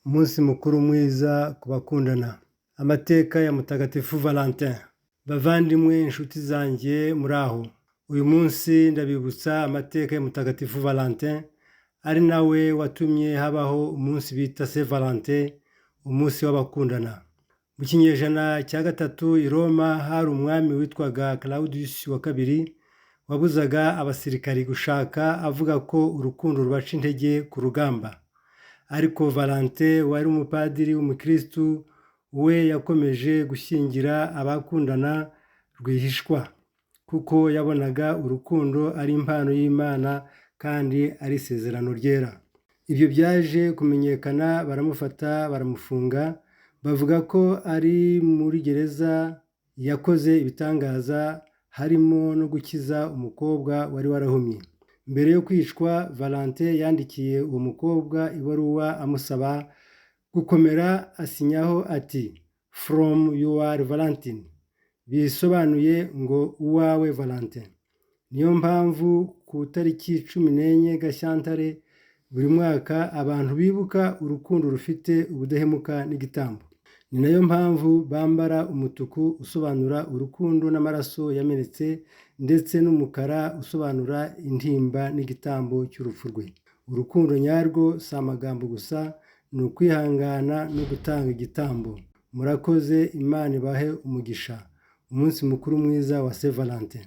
Umunsi mukuru mwiza ku bakundana. Amateka ya Mutagatifu Valentin. Bavandimwe, inshuti zanjye muri aho. Uyu munsi ndabibutsa amateka ya Mutagatifu Valentin, ari nawe watumye habaho umunsi bita Saint Valentin, umunsi w'abakundana. Mu kinyejana cya gatatu i Roma hari umwami witwaga Claudius wa kabiri, wabuzaga abasirikari gushaka avuga ko urukundo rubaca intege ku rugamba. Ariko Valentin wari umupadiri w'umukristu, we yakomeje gushyingira abakundana rwihishwa, kuko yabonaga urukundo ari impano y'Imana kandi ari isezerano ryera. Ibyo byaje kumenyekana, baramufata baramufunga, bavuga ko ari muri gereza yakoze ibitangaza, harimo no gukiza umukobwa wari warahumye. Mbere yo kwicwa, Valentin yandikiye uwo mukobwa ibaruwa amusaba gukomera, asinyaho ati "From your Valentin", bisobanuye ngo uwawe Valentin. Niyo mpamvu ku itariki 14 Gashyantare buri mwaka abantu bibuka urukundo rufite ubudahemuka n'igitambo. Ni nayo mpamvu bambara umutuku usobanura urukundo n'amaraso yamenetse, ndetse n'umukara usobanura intimba n'igitambo cy'urupfu rwe. Urukundo nyarwo si amagambo gusa, ni ukwihangana no gutanga igitambo. Murakoze, Imana ibahe umugisha. Umunsi mukuru mwiza wa Saint Valentin.